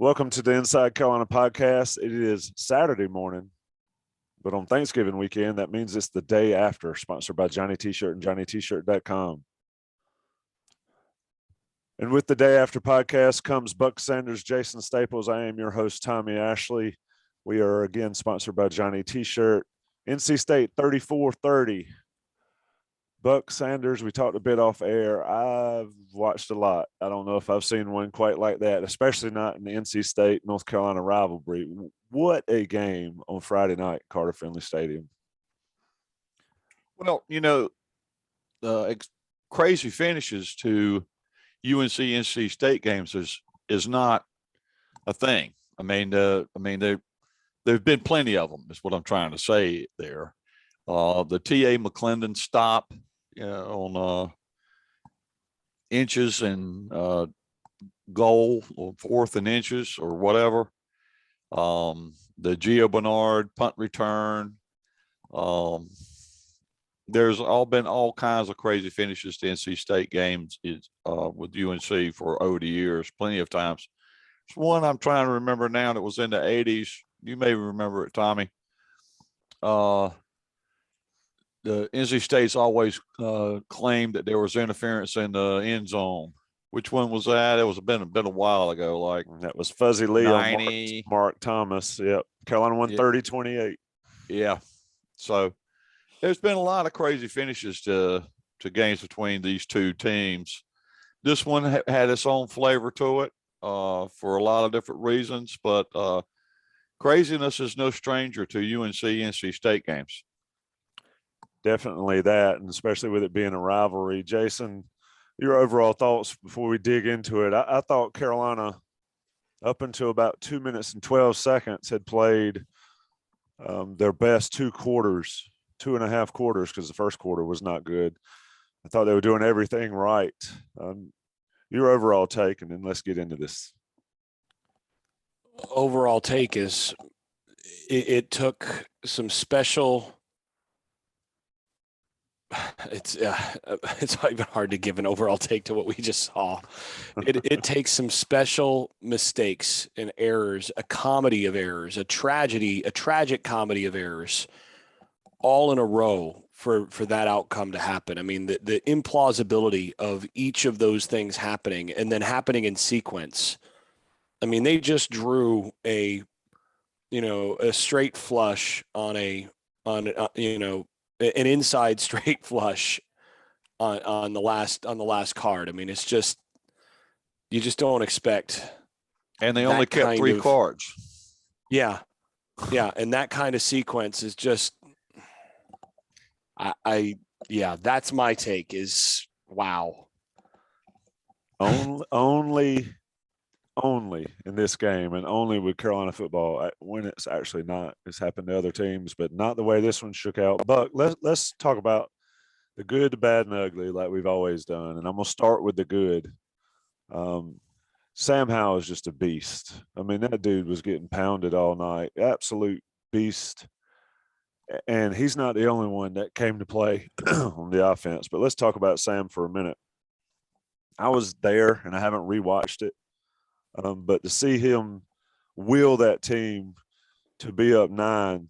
Welcome to the Inside Carolina podcast. It is Saturday morning, but on Thanksgiving weekend, that means it's the day after, sponsored by Johnny T-Shirt and JohnnyT-Shirt.com. And with the day after podcast comes Buck Sanders, Jason Staples. I am your host, Tommy Ashley. We are again sponsored by Johnny T-Shirt. NC State 34-30. Buck Sanders, we talked a bit off air. I've watched a lot. I don't know if I've seen one quite like that, especially not in the NC State, North Carolina rivalry. What a game on Friday night, Carter Finley Stadium. Well, crazy finishes to UNC NC State games is not a thing. There've been plenty of them, is what I'm trying to say there. The T.A. McClendon stop on inches and goal or 4th and inches or whatever. The Gio Bernard punt return. There's been all kinds of crazy finishes to NC State games with UNC for over the years, plenty of times. There's one I'm trying to remember now that was in the 80s. You may remember it, Tommy. The NC State's always claimed that there was interference in the end zone. Which one was that? It was been a while ago. Like that was Fuzzy Lee on Mark Thomas. Yep, Carolina won 30-28. Yeah, so there's been a lot of crazy finishes to games between these two teams. This one had its own flavor to it for a lot of different reasons, but craziness is no stranger to UNC NC State games. Definitely that, and especially with it being a rivalry. Jason, your overall thoughts before we dig into it. I thought Carolina, up until about 2 minutes and 12 seconds, had played their best 2 quarters, 2.5 quarters, because the first quarter was not good. I thought they were doing everything right. Your overall take, and then let's get into this. Overall take is it took some special. It's not even hard to give an overall take to what we just saw. It takes some special mistakes and errors, a comedy of errors, a tragic comedy of errors, all in a row for that outcome to happen. I mean, the implausibility of each of those things happening and then happening in sequence. I mean, they just drew a straight flush on an inside straight flush on the last card. I mean, it's just, you just don't expect. And they only kept 3 cards. Yeah. Yeah. And that kind of sequence is just, that's my take is, wow. Only in this game, and only with Carolina football, when it's actually not. It's happened to other teams, but not the way this one shook out. Buck, let's talk about the good, the bad, and the ugly, like we've always done. And I'm gonna start with the good. Sam Howell is just a beast. I mean, that dude was getting pounded all night. Absolute beast. And he's not the only one that came to play on the offense. But let's talk about Sam for a minute. I was there, and I haven't rewatched it. But to see him will that team to be up 9,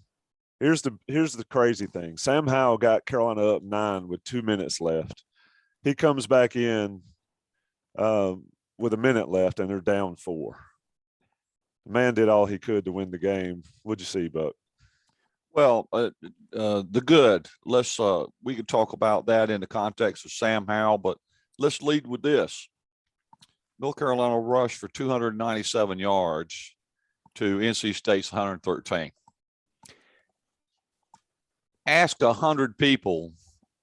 here's the crazy thing. Sam Howell got Carolina up 9 with 2 minutes left. He comes back in with a minute left, and they're down 4. The man did all he could to win the game. What'd you see, Buck? Well, the good. We could talk about that in the context of Sam Howell, but let's lead with this. North Carolina rushed for 297 yards to NC State's 113. Ask 100 people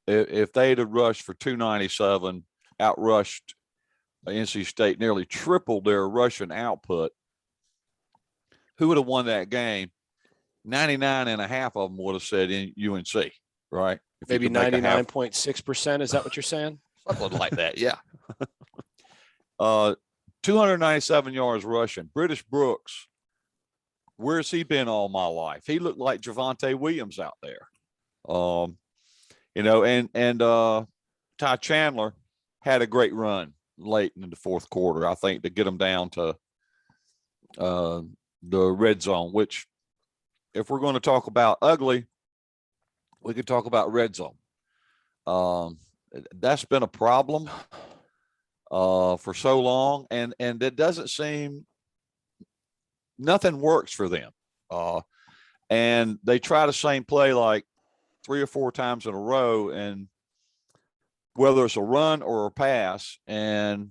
if they'd have rushed for 297, outrushed NC State, nearly tripled their rushing output, who would have won that game? 99.5 of them would have said in UNC, right? Maybe 99.6%. Is that what you're saying? Something like that, yeah. 297 yards rushing. British Brooks, where's he been all my life? He looked like Javonte Williams out there. Ty Chandler had a great run late in the fourth quarter, I think, to get them down to the red zone, which if we're going to talk about ugly, we could talk about red zone. That's been a problem for so long, and it doesn't seem, nothing works for them. And they try the same play like 3 or 4 times in a row, and whether it's a run or a pass, and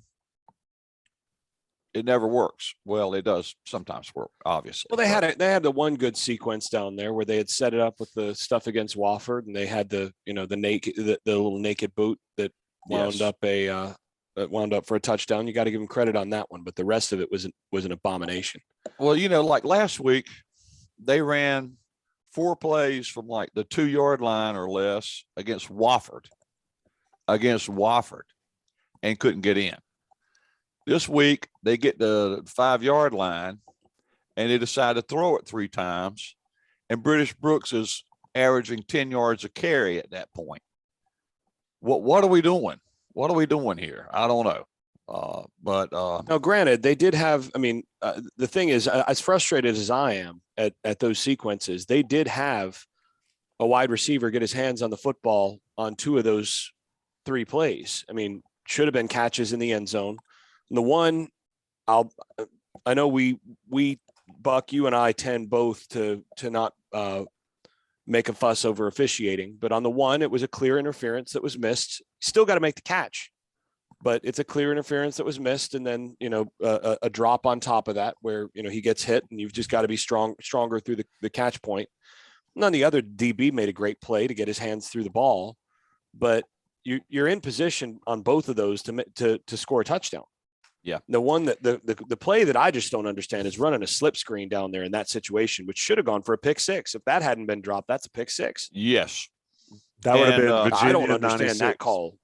it never works. Well, it does sometimes work, obviously. Well, they had the one good sequence down there where they had set it up with the stuff against Wofford, and they had the little naked boot that wound up for a touchdown. You got to give them credit on that one, but the rest of it was an abomination. Well, like last week, they ran 4 plays from like the 2-yard line or less against Wofford, and couldn't get in. This week, they get the 5-yard line, and they decide to throw it 3 times, and British Brooks is averaging 10 yards a carry at that point. What are we doing? What are we doing here? I don't know. But now, granted, they did have. I mean, the thing is, as frustrated as I am at those sequences, they did have a wide receiver get his hands on the football on 2 of those 3 plays. I mean, should have been catches in the end zone. And the one, I know we Buck, you and I tend both to not make a fuss over officiating, but on the one, it was a clear interference that was missed. Still got to make the catch, but it's a clear interference that was missed. And then, a drop on top of that where, he gets hit, and you've just got to be stronger through the catch point. And then the other DB made a great play to get his hands through the ball, but you're in position on both of those to score a touchdown. Yeah. The one that the play that I just don't understand is running a slip screen down there in that situation, which should have gone for a pick 6. If that hadn't been dropped, that's a pick 6. Yes. That would have been Virginia. I don't understand 96. that call.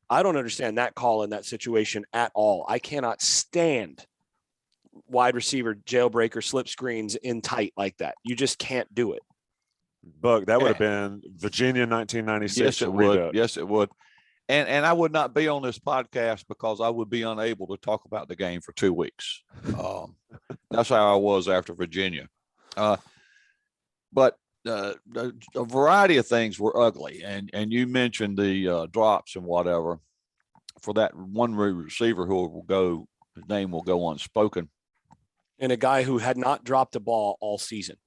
I don't understand that call in that situation at all. I cannot stand wide receiver jailbreaker slip screens in tight like that. You just can't do it. Buck, that would have been Virginia 1996. Yes, it would. Yes, it would. And I would not be on this podcast because I would be unable to talk about the game for 2 weeks. That's how I was after Virginia. But a variety of things were ugly. And you mentioned the drops and whatever. For that one receiver his name will go unspoken. And a guy who had not dropped a ball all season.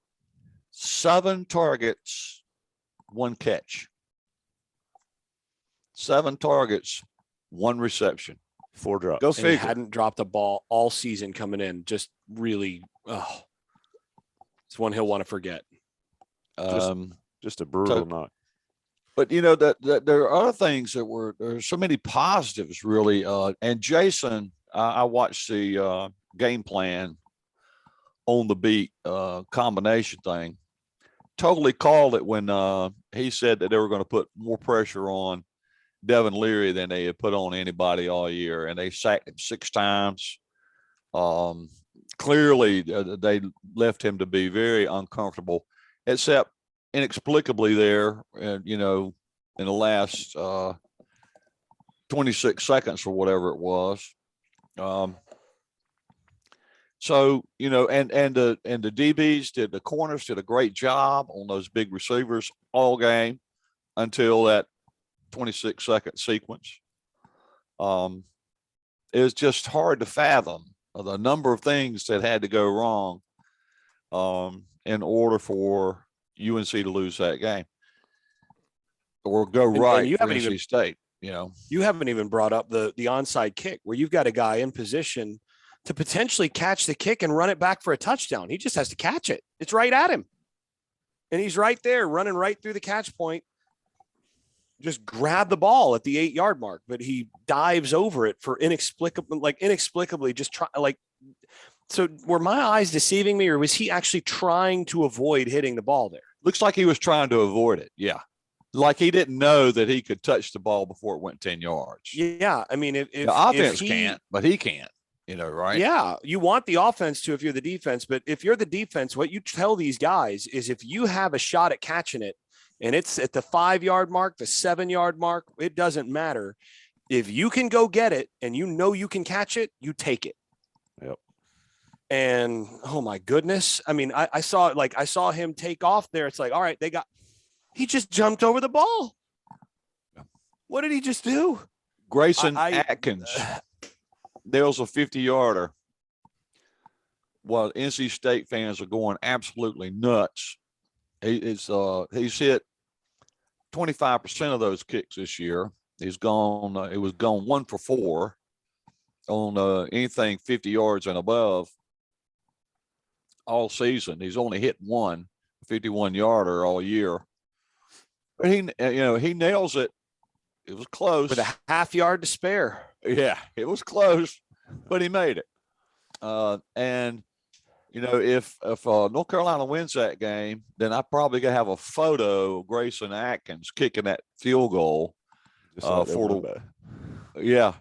7 targets, 1 catch. 7 targets, 1 reception, 4 drops. Go figure. He hadn't dropped a ball all season coming in. Just really, it's one he'll want to forget. Just a brutal night. But that there are other things there's so many positives really. And Jason, I watched the game plan on the beat combination thing. Totally called it when he said that they were going to put more pressure on Devin Leary than they had put on anybody all year, and they sacked him 6 times. Clearly, they left him to be very uncomfortable, except inexplicably there, in the last 26 seconds or whatever it was. So, and the DBs the corners did a great job on those big receivers all game until that 26-second sequence. It was just hard to fathom the number of things that had to go wrong in order for UNC to lose that game or go right for NC State. You haven't even brought up the onside kick where you've got a guy in position to potentially catch the kick and run it back for a touchdown. He just has to catch it. It's right at him. And he's right there running right through the catch point. Just grab the ball at the 8-yard mark, but he dives over it for inexplicably just try so were my eyes deceiving me, or was he actually trying to avoid hitting the ball there? Looks like he was trying to avoid it. Yeah. Like he didn't know that he could touch the ball before it went 10 yards. Yeah. I mean, if the offense can't, but he can't, right? Yeah. You want the offense to, if you're the defense, but if you're the defense, what you tell these guys is if you have a shot at catching it, and it's at the 5-yard mark, the 7-yard mark, it doesn't matter. If you can go get it and you can catch it, you take it. Yep. And oh my goodness. I mean, I saw him take off there. It's like, all right, he just jumped over the ball. What did he just do? Grayson Atkins. There's a 50-yarder. Well, NC State fans are going absolutely nuts. He's hit 25% of those kicks this year. He's gone. It was gone 1 for 4 on anything 50 yards and above all season. He's only hit 1 51-yarder all year. But he nails it. It was close. With a half yard to spare. Yeah, it was close, but he made it. And if North Carolina wins that game, then I probably gonna have a photo of Grayson Atkins kicking that field goal Just for yeah.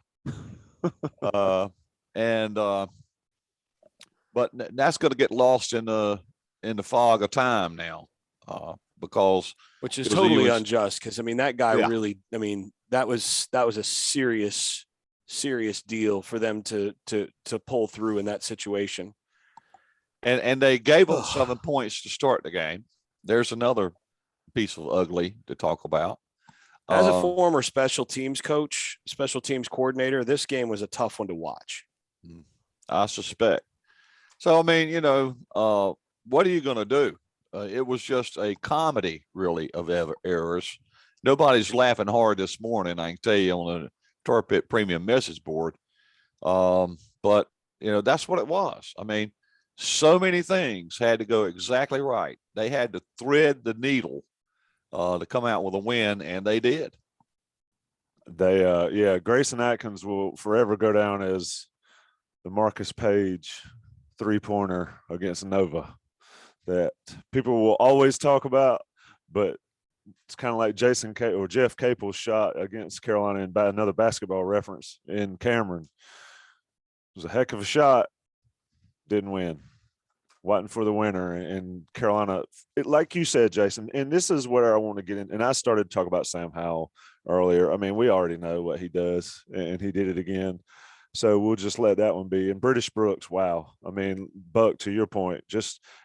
But that's going to get lost in the fog of time now, because which is totally unjust. Because I mean, that guy really. I mean, that was a serious deal for them to pull through in that situation. And they gave them 7 points to start the game. There's another piece of ugly to talk about. As a former special teams coach, special teams coordinator, this game was a tough one to watch. I suspect. So, I mean, what are you going to do? It was just a comedy, really, of errors. Nobody's laughing hard this morning, I can tell you, on the Tar Pit Premium message board. But, that's what it was. I mean, so many things had to go exactly right. They had to thread the needle to come out with a win, and they did. Grayson Atkins will forever go down as the Marcus Page 3-pointer against Nova that people will always talk about, but it's kind of like Jeff Capel's shot against Carolina in another basketball reference in Cameron. It was a heck of a shot, didn't win. Waiting for the winner, and Carolina, like you said, Jason, and this is where I want to get in. And I started to talk about Sam Howell earlier. I mean, we already know what he does, and he did it again. So we'll just let that one be. And British Brooks, wow. I mean, Buck, to your point,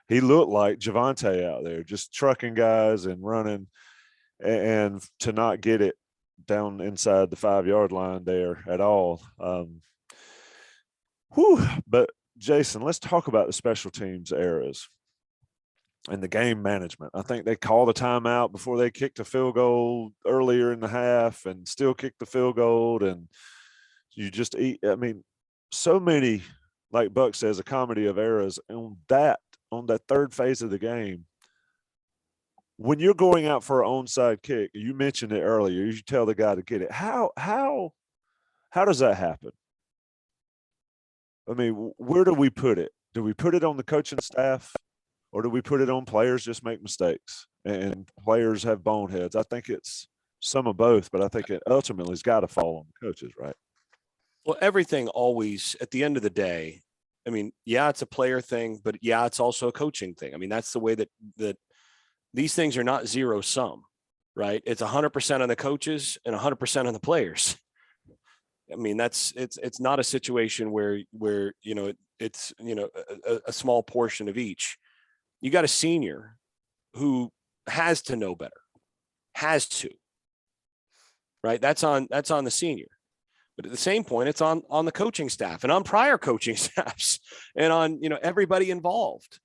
he looked like Javante out there, just trucking guys and running, and to not get it down inside the 5-yard line there at all. But Jason, let's talk about the special teams errors and the game management. I think they called a timeout before they kicked a field goal earlier in the half and still kicked the field goal. And you just so many, like Buck says, a comedy of errors on that third phase of the game. When you're going out for an onside kick, you mentioned it earlier, you tell the guy to get it. How does that happen? I mean, where do we put it? Do we put it on the coaching staff, or do we put it on players just make mistakes and players have boneheads? I think it's some of both, but I think it ultimately has got to fall on the coaches, right? Well, everything always, at the end of the day, I mean, yeah, it's a player thing, but yeah, it's also a coaching thing. I mean, that's the way that these things are not zero sum, right? It's 100% on the coaches and 100% on the players. I mean, it's not a situation where it's a small portion of each. You got a senior who has to know better, right? That's on the senior. But at the same point, it's on the coaching staff and on prior coaching staffs and on everybody involved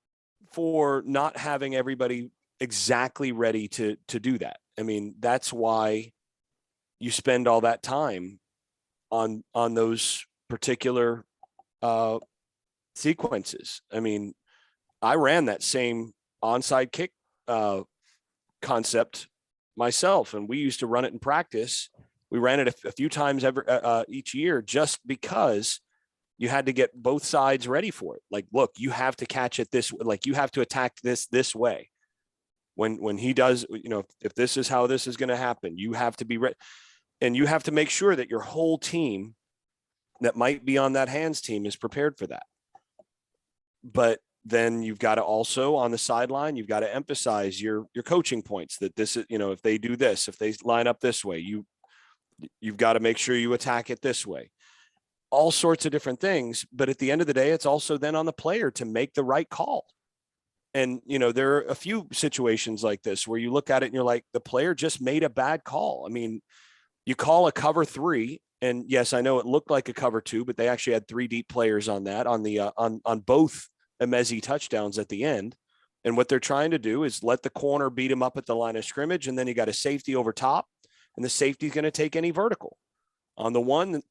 for not having everybody exactly ready to do that. I mean, that's why you spend all that time on those particular sequences. I mean, I ran that same onside kick concept myself, and we used to run it in practice. We ran it a few times each year, just because you had to get both sides ready for it. Like, look, you have to catch it like you have to attack this way. When he does, if this is how this is going to happen, you have to be ready. And you have to make sure that your whole team that might be on that hands team is prepared for that. But then you've got to also, on the sideline, you've got to emphasize your coaching points, that this is, if they do this, if they line up this way, you've got to make sure you attack it this way. all sorts of different things. But at the end of the day, it's also then on the player to make the right call. And, there are a few situations like this where you look at it and you're like, the player just made a bad call. I mean, you call a cover 3, and yes, I know it looked like a cover 2, but they actually had 3 deep players on that, on the on both Emezi touchdowns at the end. And what they're trying to do is let the corner beat him up at the line of scrimmage, and then you got a safety over top, and the safety is going to take any vertical. On the one,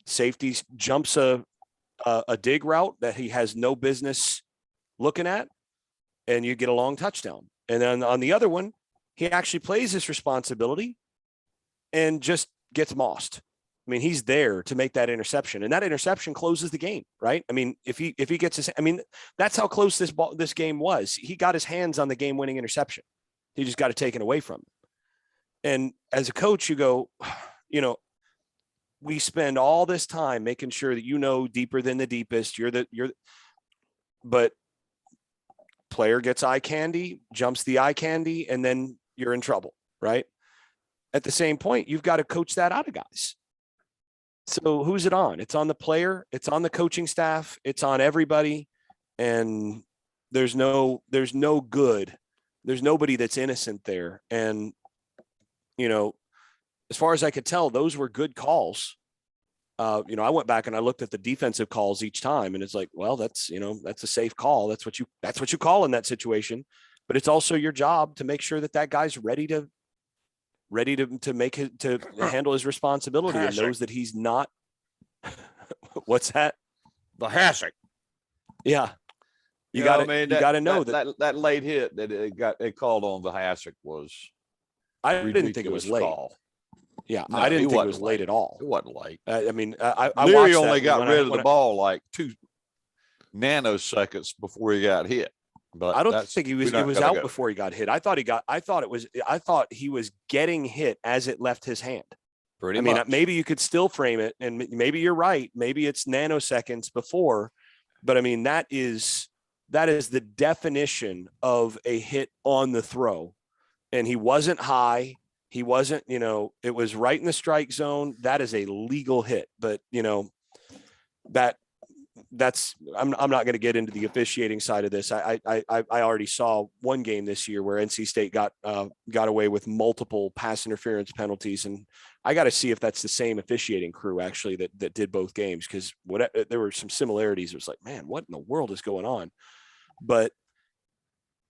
safety jumps a dig route that he has no business looking at, and you get a long touchdown. And then on the other one, he actually plays his responsibility and just gets mossed. I mean, he's there to make that interception, and that interception closes the game, right? I mean, if he gets his, I mean, that's how close this game was. He got his hands on the game-winning interception. He just got it taken away from him. And as a coach, you go, we spend all this time making sure that deeper than the deepest. But player gets eye candy, jumps the eye candy, and then you're in trouble, right? At the same point, you've got to coach that out of guys. So who's it on? It's on the player. It's on the coaching staff. It's on everybody. And there's no good. There's nobody that's innocent there. And, as far as I could tell, those were good calls. I went back and I looked at the defensive calls each time, and it's like, well, that's a safe call. That's what you call in that situation. But it's also your job to make sure that guy's ready to handle his responsibility and knows that he's not. What's that? The hassock. Yeah. You got to know that late hit that it called on the hassock was. I didn't think it was late. Call. Yeah, no, I didn't think it was late at all. It wasn't late. I mean, I Leary only got rid of the ball like 2 nanoseconds before he got hit. But I don't think he was out before he got hit. I thought he was getting hit as it left his hand. Pretty much. I mean, maybe you could still frame it, and maybe you're right. Maybe it's nanoseconds before, but I mean, that is the definition of a hit on the throw. And he wasn't high. He wasn't, it was right in the strike zone. That is a legal hit, but that's I'm not going to get into the officiating side of this. I already saw one game this year where NC State got away with multiple pass interference penalties, and I got to see if that's the same officiating crew actually that did both games, because there were some similarities. It was like, man, what in the world is going on? But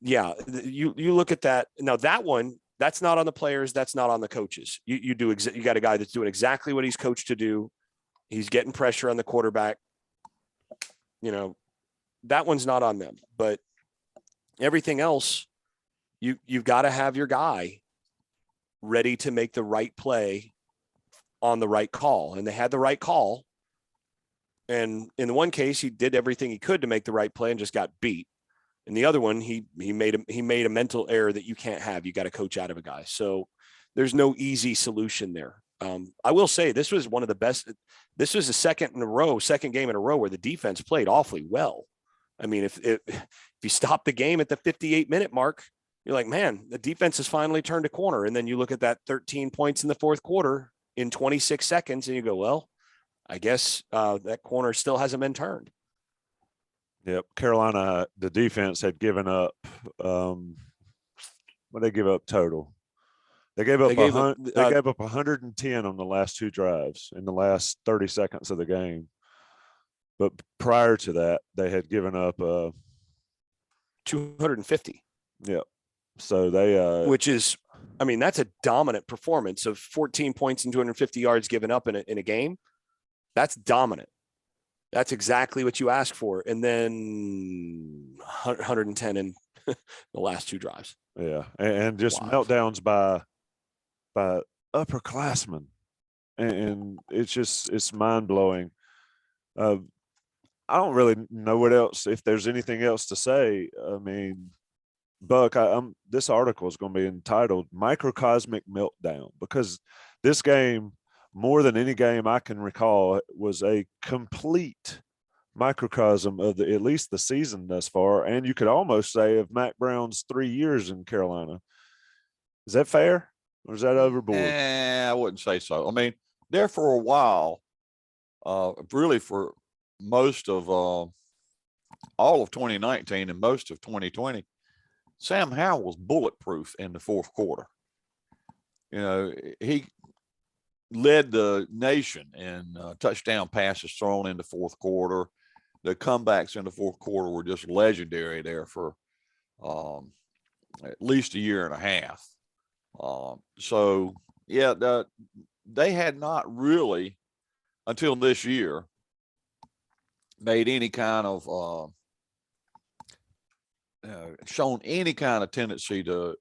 yeah, you look at that now. That one, that's not on the players. That's not on the coaches. You got a guy that's doing exactly what he's coached to do. He's getting pressure on the quarterback. That one's not on them, but everything else, you've got to have your guy ready to make the right play on the right call. And they had the right call. And in the one case, he did everything he could to make the right play and just got beat. And the other one, he made a mental error that you can't have. You got to coach out of a guy. So there's no easy solution there. I will say this was one of the best. This was the second game in a row where the defense played awfully well. I mean, if you stop the game at the 58-minute mark, you're like, man, the defense has finally turned a corner. And then you look at that 13 points in the fourth quarter in 26 seconds, and you go, well, I guess that corner still hasn't been turned. Yep. Carolina, the defense had given up. What they give up total? They gave up 110 on the last 2 drives in the last 30 seconds of the game. But prior to that, they had given up 250. Yeah. So they which is, I mean, that's a dominant performance of 14 points and 250 yards given up in a game. That's dominant. That's exactly what you ask for. And then 110 in the last 2 drives. Yeah. And just meltdowns by upperclassmen. And it's mind blowing. I don't really know what else, if there's anything else to say. I mean, Buck, this article is going to be entitled Microcosmic Meltdown, because this game, more than any game I can recall, was a complete microcosm of at least the season thus far. And you could almost say of Mac Brown's 3 years in Carolina. Is that fair? Or is that overboard? I wouldn't say so. I mean, there for a while, really for most of all of 2019 and most of 2020, Sam Howell was bulletproof in the fourth quarter. You know, he led the nation in touchdown passes thrown in the fourth quarter. The comebacks in the fourth quarter were just legendary there for at least a year and a half. So, yeah, they had not really, until this year, made any kind of shown any kind of tendency to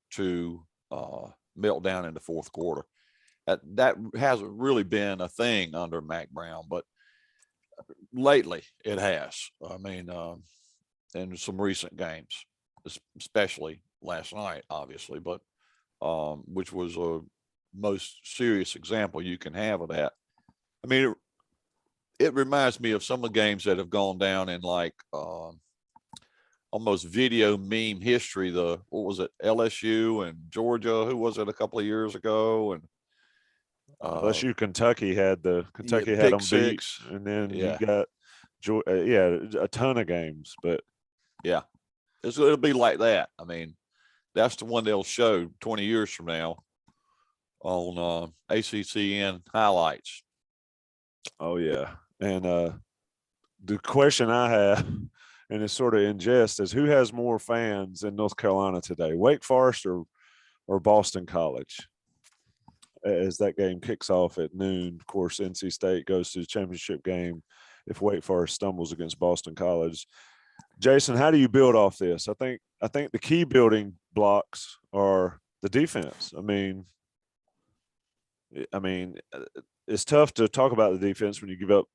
melt down in the fourth quarter. That hasn't really been a thing under Mac Brown, but lately it has. I mean, in some recent games, especially last night, obviously, but which was a most serious example you can have of that. I mean, it reminds me of some of the games that have gone down in like almost video meme history. What was it, LSU and Georgia? Who was it a couple of years ago? And LSU, Kentucky had them beat, and then you got a ton of games. But yeah, it'll be like that. I mean, that's the one they'll show 20 years from now on ACCN highlights. Oh yeah, and the question I have, and it's sort of in jest, is who has more fans in North Carolina today, Wake Forest or Boston College? As that game kicks off at noon, of course, NC State goes to the championship game if Wake Forest stumbles against Boston College. Jason, how do you build off this? I think the key building blocks are the defense. I mean, it's tough to talk about the defense when you give up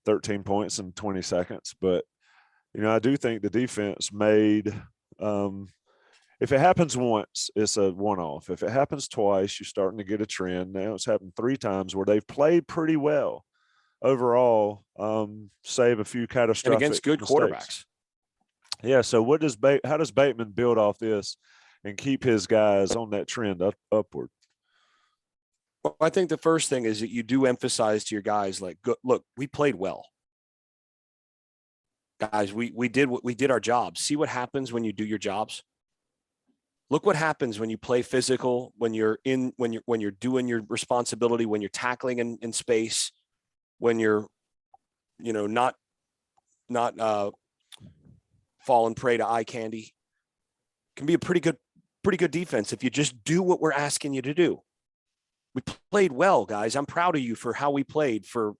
13 points in 20 seconds, but I do think the defense made if it happens once, it's a one-off. If it happens twice, you're starting to get a trend. Now it's happened 3 times where they've played pretty well overall, save a few catastrophic and against good mistakes. Quarterbacks. Yeah. So how does Bateman build off this and keep his guys on that trend upward? Well, I think the first thing is that you do emphasize to your guys, like, look, we played well. Guys, we did our jobs. See what happens when you do your jobs. Look what happens when you play physical, when you're doing your responsibility, when you're tackling in space, when you're, not falling prey to eye candy. It can be a pretty good defense if you just do what we're asking you to do. We played well, guys. I'm proud of you for how we played for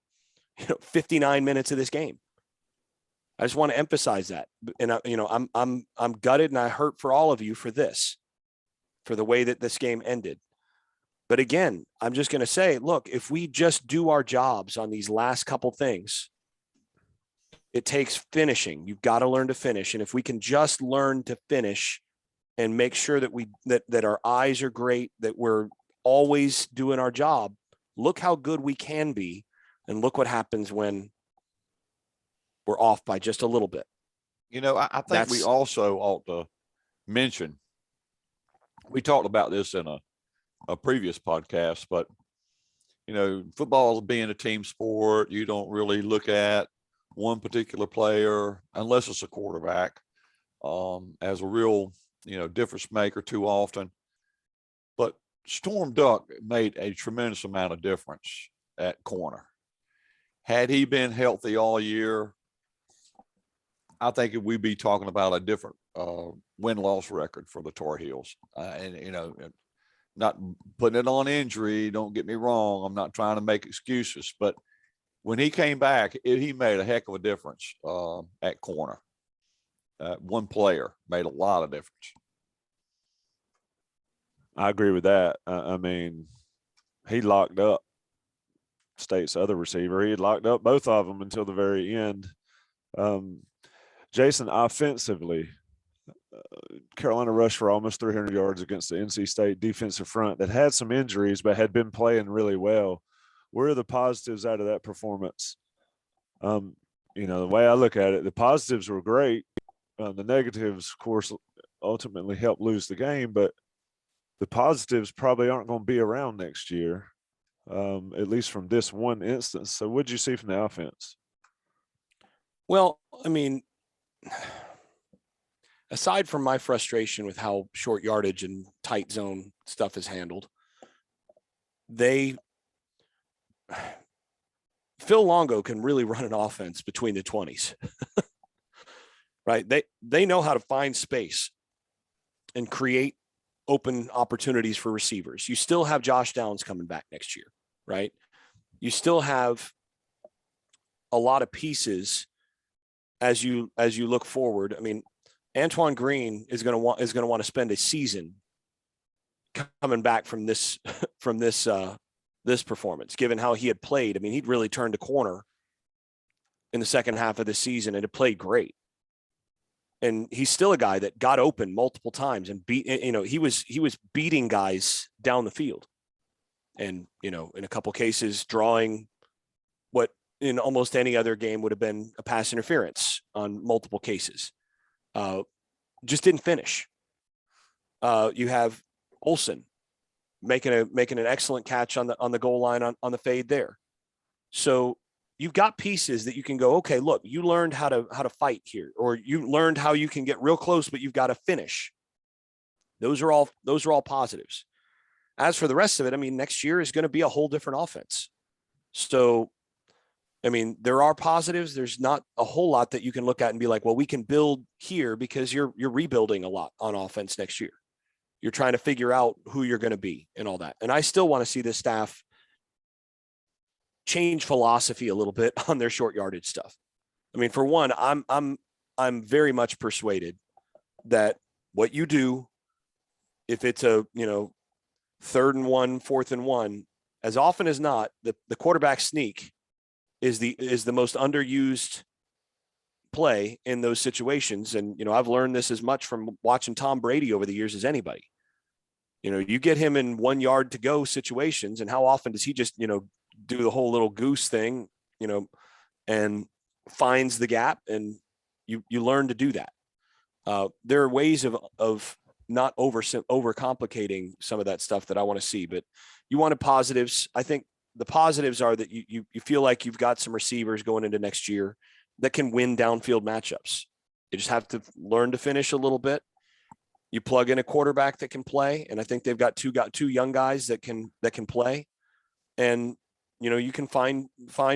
59 minutes of this game. I just want to emphasize that. And I'm gutted and I hurt for all of you for this, for the way that this game ended. But again, I'm just going to say, look, if we just do our jobs on these last couple things, it takes finishing. You've got to learn to finish. And if we can just learn to finish and make sure that that our eyes are great, that we're always doing our job, look how good we can be. And look what happens when we're off by just a little bit. I think we also ought to mention, we talked about this in a previous podcast, but football being a team sport, you don't really look at one particular player unless it's a quarterback as a real difference maker too often. But Storm Duck made a tremendous amount of difference at corner. Had he been healthy all year, I think we'd be talking about a different win-loss record for the Tar Heels. Not putting it on injury, don't get me wrong. I'm not trying to make excuses, but when he came back, he made a heck of a difference at corner. One player made a lot of difference. I agree with that. I mean, he locked up State's other receiver. He had locked up both of them until the very end. Jason, offensively, Carolina rushed for almost 300 yards against the NC State defensive front that had some injuries but had been playing really well. Where are the positives out of that performance? The way I look at it, the positives were great. The negatives, of course, ultimately helped lose the game, but the positives probably aren't going to be around next year. at least from this one instance. So what did you see from the offense? Well, I mean, aside from my frustration with how short yardage and tight zone stuff is handled, Phil Longo can really run an offense between the 20s, right? They know how to find space and create open opportunities for receivers. You still have Josh Downs coming back next year, right? You still have a lot of pieces as you look forward. I mean, Antoine Green is going to want to spend a season coming back from this this performance, given how he had played. I mean, he'd really turned a corner in the second half of the season and had played great. And he's still a guy that got open multiple times and he was beating guys down the field. And, in a couple cases, drawing what in almost any other game would have been a pass interference on multiple cases. Just didn't finish. You have Olsen making an excellent catch on the goal line on the fade there. So you've got pieces that you can go, okay, look, you learned how to fight here, or you learned how you can get real close, but you've got to finish. Those are all positives. As for the rest of it, I mean, next year is going to be a whole different offense. So, I mean, there are positives. There's not a whole lot that you can look at and be like, well, we can build here, because you're rebuilding a lot on offense next year. You're trying to figure out who you're going to be and all that. And I still want to see this staff change philosophy a little bit on their short yardage stuff. I mean, for one, I'm very much persuaded that what you do, if it's a, 3rd and 1, 4th and 1, as often as not, the quarterback sneak is the most underused play in those situations. And, I've learned this as much from watching Tom Brady over the years as anybody. You get him in 1 yard to go situations, and how often does he just, do the whole little goose thing, and finds the gap, and you learn to do that. There are ways of not overcomplicating some of that stuff that I want to see, but you wanted positives. I think the positives are that you feel like you've got some receivers going into next year that can win downfield matchups. You just have to learn to finish a little bit. You plug in a quarterback that can play, and I think they've got two young guys that can play, and you can find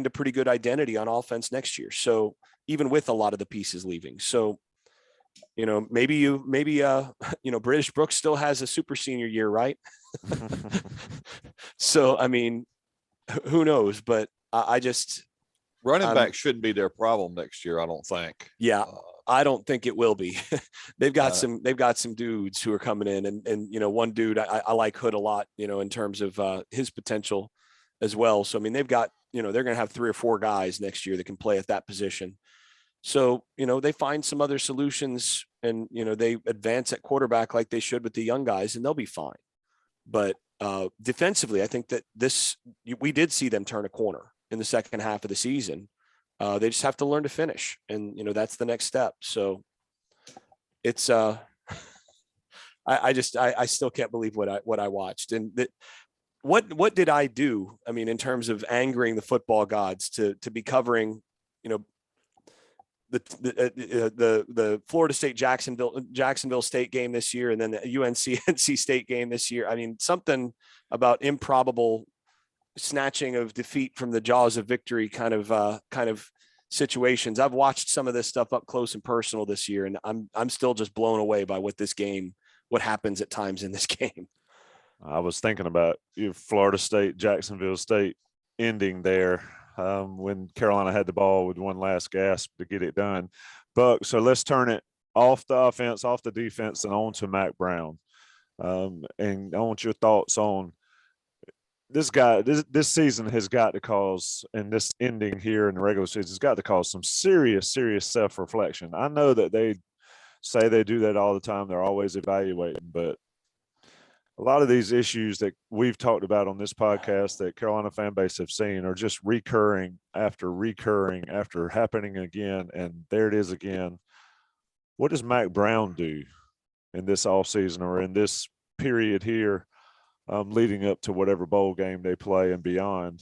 a pretty good identity on offense next year. So even with a lot of the pieces leaving, so maybe British Brooks still has a super senior year, right? So I mean, who knows? But I just running back shouldn't be their problem next year, I don't think. Yeah. I don't think it will be. They've got some dudes who are coming in, and one dude I like Hood a lot, in terms of his potential as well. So I mean, they've got, they're going to have 3 or 4 guys next year that can play at that position. So they find some other solutions, and they advance at quarterback like they should with the young guys, and they'll be fine. But defensively, I think that we did see them turn a corner in the second half of the season. They just have to learn to finish, and that's the next step. So it's I still can't believe what I watched, and what did I do? I mean, in terms of angering the football gods to be covering, the Florida State Jacksonville State game this year, and then the UNC NC State game this year. I mean, something about improbable snatching of defeat from the jaws of victory kind of situations. I've watched some of this stuff up close and personal this year, and I'm still just blown away by what happens at times in this game. I was thinking about Florida State, Jacksonville State ending there when Carolina had the ball with one last gasp to get it done. But so let's turn it off the offense, off the defense, and on to Mac Brown. And I want your thoughts on this guy. This season has got to cause, and this ending here in the regular season has got to cause some serious self-reflection. I know that they say they do that all the time. They're always evaluating, but a lot of these issues that we've talked about on this podcast that Carolina fan base have seen are just recurring after happening again. And there it is again. What does Mac Brown do in this offseason or in this period here leading up to whatever bowl game they play and beyond,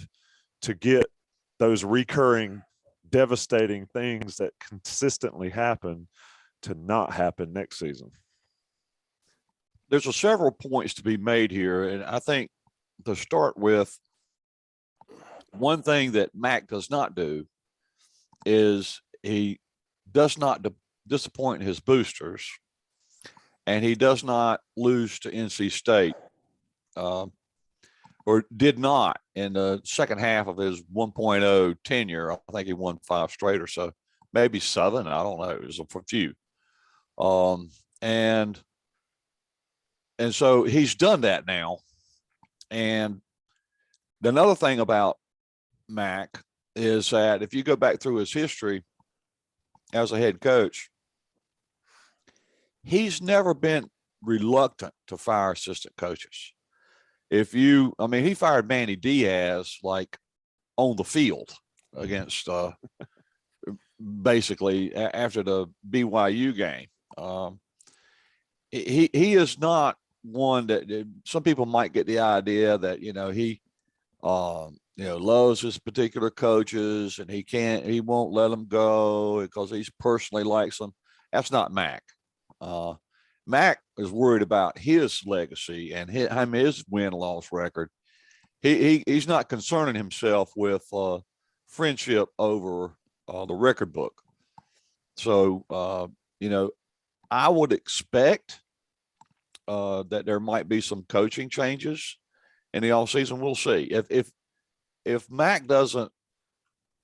to get those recurring devastating things that consistently happen to not happen next season. There's several points to be made here. And I think to start with, one thing that Mac does not do is he does not disappoint his boosters, and he does not lose to NC State, or did not in the second half of his 1.0 tenure. I think he won 5 straight or so, maybe 7. I don't know. It was a few. And so he's done that now. And another thing about Mac is that if you go back through his history as a head coach, he's never been reluctant to fire assistant coaches. He fired Manny Diaz like on the field against basically after the BYU game. He is not one that some people might get the idea that, he loves his particular coaches and he won't let them go because he's personally likes them. That's not Mac. Mac is worried about his legacy and his win-loss record. He's not concerning himself with friendship over the record book. So, I would expect that there might be some coaching changes in the offseason. We'll see. If Mac doesn't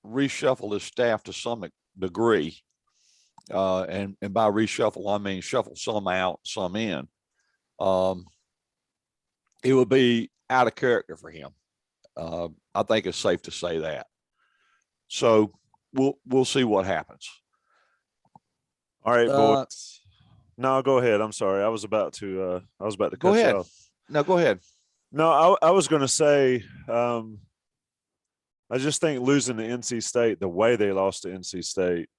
reshuffle his staff to some degree, and by reshuffle, I mean shuffle some out, some in, it would be out of character for him. I think it's safe to say that. So we'll see what happens. All right, boys. No, go ahead. I'm sorry. I was about to cut go ahead. you off. No, go ahead. No, I was going to say, I just think losing to NC State, the way they lost to NC State,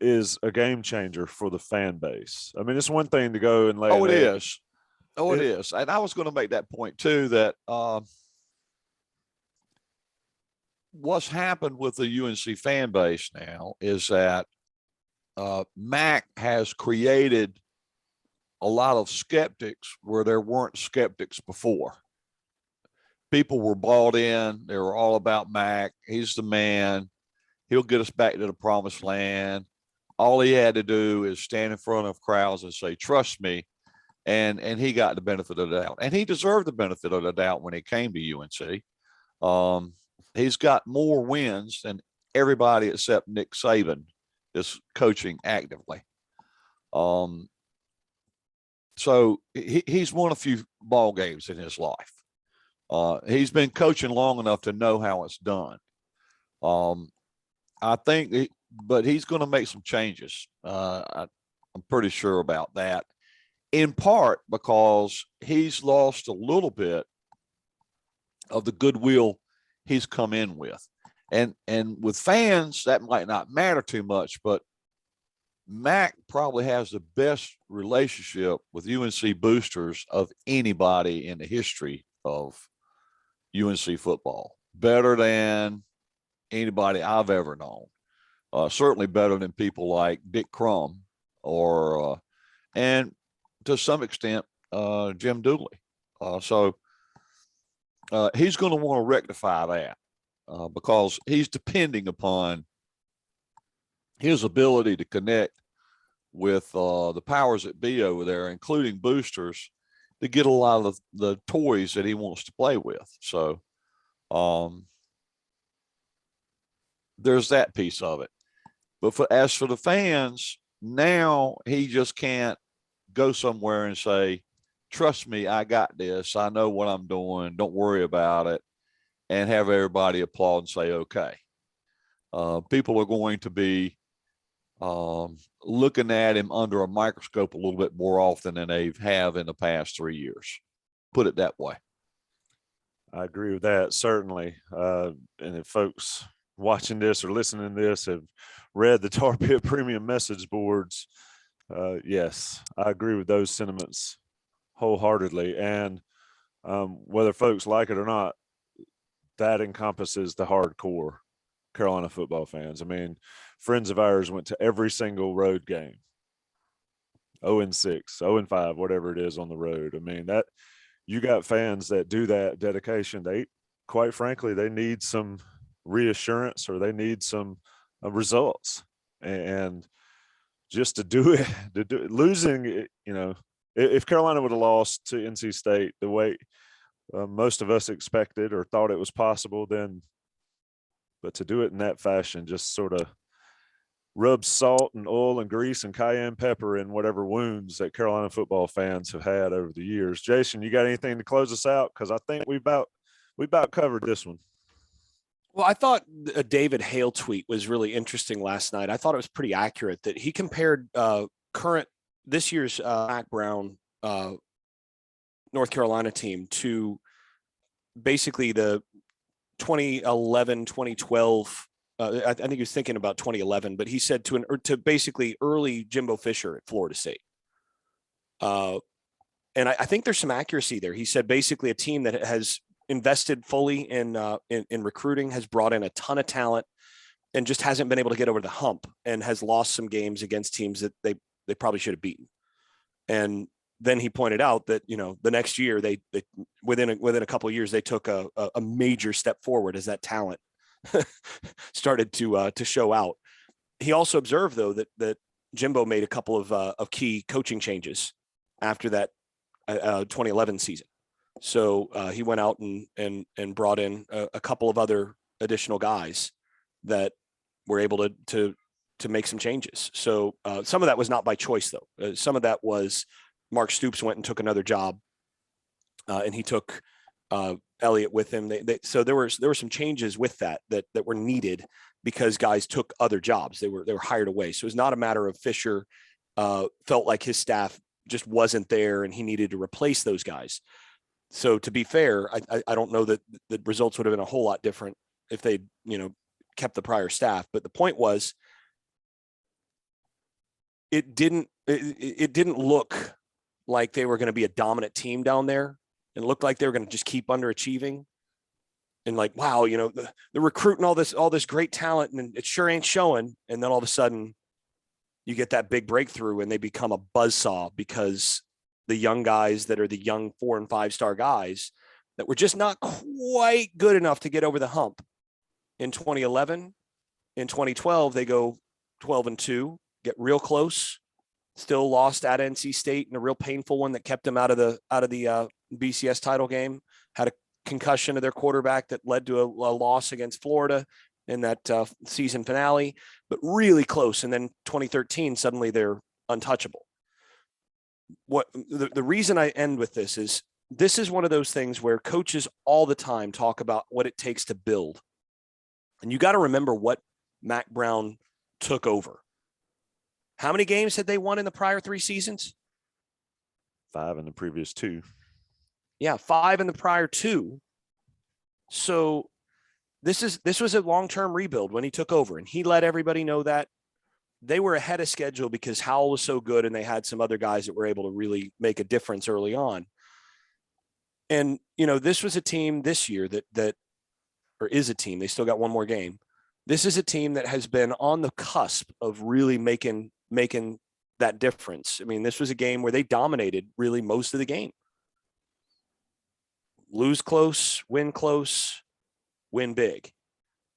is a game changer for the fan base. I mean, it's one thing to go and lay. Oh, it is. Oh, it is. And I was going to make that point too, that what's happened with the UNC fan base now is that Mac has created a lot of skeptics where there weren't skeptics before. People were bought in. They were all about Mac. He's the man. He'll get us back to the promised land. All he had to do is stand in front of crowds and say, trust me. And he got the benefit of the doubt. And he deserved the benefit of the doubt when he came to UNC. He's got more wins than everybody except Nick Saban is coaching actively. So he's won a few ball games in his life. He's been coaching long enough to know how it's done. I think, but he's going to make some changes. I'm pretty sure about that, in part because he's lost a little bit of the goodwill he's come in with. And with fans, that might not matter too much, but Mac probably has the best relationship with UNC boosters of anybody in the history of UNC football. Better than anybody I've ever known. Certainly better than people like Dick Crum or, and to some extent, Jim Dooley. So he's going to want to rectify that because he's depending upon his ability to connect with the powers that be over there, including boosters, to get a lot of the toys that he wants to play with. So there's that piece of it. But as for the fans, now he just can't go somewhere and say, trust me, I got this. I know what I'm doing. Don't worry about it. And have everybody applaud and say, okay. People are going to be looking at him under a microscope a little bit more often than they have in the past 3 years. Put it that way. I agree with that, certainly. And if folks watching this or listening to this have read the Tar Pit Premium message boards, yes, I agree with those sentiments wholeheartedly. And Whether folks like it or not, that encompasses the hardcore Carolina football fans. I mean, friends of ours went to every single road game, 0-6, 0-5, whatever it is on the road. I mean, that you got fans that do that dedication. They, quite frankly, they need some reassurance or they need some results. And just to do it, losing, if Carolina would have lost to NC State the way most of us expected or thought it was possible, then, but to do it in that fashion just sort of rubs salt and oil and grease and cayenne pepper in whatever wounds that Carolina football fans have had over the years. Jason, you got anything to close us out? Because I think we about covered this one. Well, I thought a David Hale tweet was really interesting last night. I thought it was pretty accurate that he compared this year's Mac Brown North Carolina team to basically the 2011, 2012. I think he was thinking about 2011, but he said to basically early Jimbo Fisher at Florida State. And I think there's some accuracy there. He said basically a team that has invested fully in recruiting, has brought in a ton of talent, and just hasn't been able to get over the hump, and has lost some games against teams that they probably should have beaten. And then he pointed out that, the next year they within a couple of years, they took a major step forward as that talent started to show out. He also observed, though, that Jimbo made a couple of key coaching changes after that 2011 season. So he went out and brought in a couple of other additional guys that were able to make some changes. So some of that was not by choice, though. Some of that was Mark Stoops went and took another job, and he took Elliott with him. So there were some changes with that were needed because guys took other jobs. They were hired away. So it's not a matter of Fisher felt like his staff just wasn't there and he needed to replace those guys. So to be fair, I don't know that the results would have been a whole lot different if they kept the prior staff. But the point was, it didn't look like they were going to be a dominant team down there. It looked like they were going to just keep underachieving. And like, wow, they're recruiting all this great talent and it sure ain't showing. And then all of a sudden you get that big breakthrough and they become a buzzsaw because the young guys that are the young 4 and 5 star guys that were just not quite good enough to get over the hump in 2011. In 2012, they go 12-2, get real close, still lost at NC State in a real painful one that kept them out of the BCS title game, had a concussion of their quarterback that led to a loss against Florida in that season finale, but really close. And then 2013, suddenly they're untouchable. What the reason I end with this is one of those things where coaches all the time talk about what it takes to build. And you got to remember what Mac Brown took over. How many games had they won in the prior 3 seasons? 5 in the previous 2. Yeah, 5 in the prior 2. So this was a long-term rebuild when he took over, and he let everybody know that. They were ahead of schedule because Howell was so good and they had some other guys that were able to really make a difference early on. And, this was a team this year or is a team, they still got one more game. This is a team that has been on the cusp of really making that difference. I mean, this was a game where they dominated really most of the game. Lose close, win big.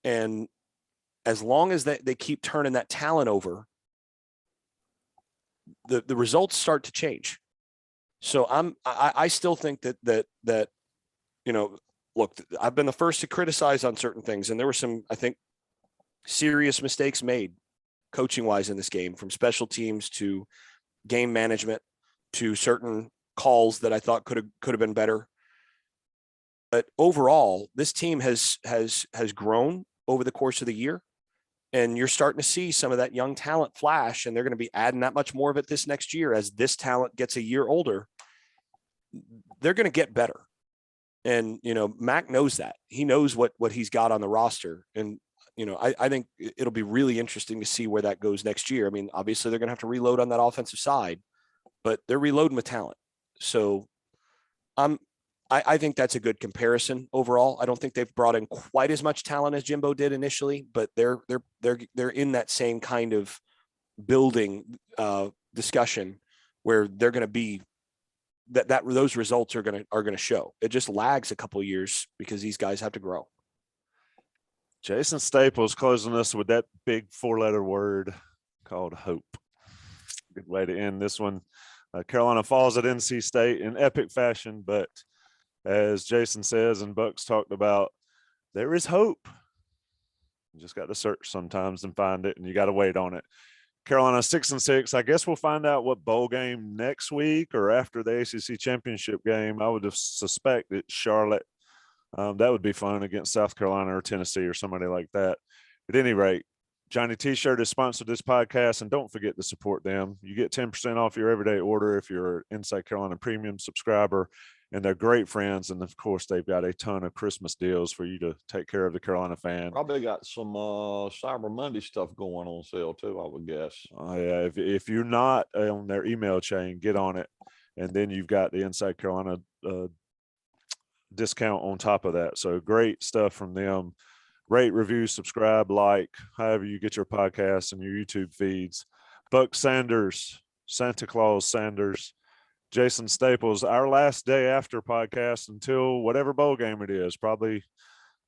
And as long as they keep turning that talent over, the results start to change. So I still think that look, I've been the first to criticize on certain things, and there were some, I think, serious mistakes made coaching wise in this game, from special teams to game management to certain calls that I thought could have been better. But overall, this team has grown over the course of the year, and you're starting to see some of that young talent flash, and they're going to be adding that much more of it this next year as this talent gets a year older. They're going to get better. And, Mac knows that. He knows what he's got on the roster. And, I think it'll be really interesting to see where that goes next year. I mean, obviously they're going to have to reload on that offensive side, but they're reloading with talent. So I'm I think that's a good comparison overall. I don't think they've brought in quite as much talent as Jimbo did initially, but they're in that same kind of building discussion where they're going to be that those results are going to show. It just lags a couple of years because these guys have to grow. Jason Staples closing us with that big 4-letter word called hope. Good way to end this one. Carolina falls at NC State in epic fashion, but as Jason says and Bucks talked about, there is hope. You just got to search sometimes and find it, and you got to wait on it. Carolina 6-6. I guess we'll find out what bowl game next week or after the ACC championship game. I would have suspect it's Charlotte. That would be fun against South Carolina or Tennessee or somebody like that. At any rate, Johnny T-shirt has sponsored this podcast, and don't forget to support them. You get 10% off your everyday order if you're an Inside Carolina Premium subscriber, and they're great friends. And of course, they've got a ton of Christmas deals for you to take care of the Carolina fan. Probably got some Cyber Monday stuff going on sale too, I would guess. Yeah, if you're not on their email chain, get on it, and then you've got the Inside Carolina discount on top of that. So great stuff from them. Rate, review, subscribe, like, however you get your podcasts and your YouTube feeds. Buck Sanders, Santa Claus Sanders, Jason Staples, our last day after podcast until whatever bowl game it is, probably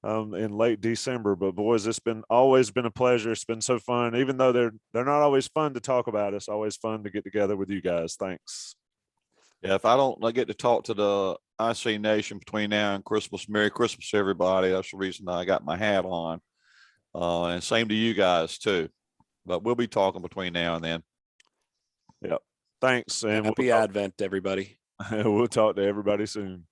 in late December. But boys, it's always been a pleasure. It's been so fun, even though they're not always fun to talk about. It's always fun to get together with you guys. Thanks. Yeah, if I don't get to talk to the IC Nation between now and Christmas, Merry Christmas, everybody. That's the reason I got my hat on. And same to you guys too. But we'll be talking between now and then. Yep. Thanks. And Happy Advent, everybody. We'll talk to everybody soon.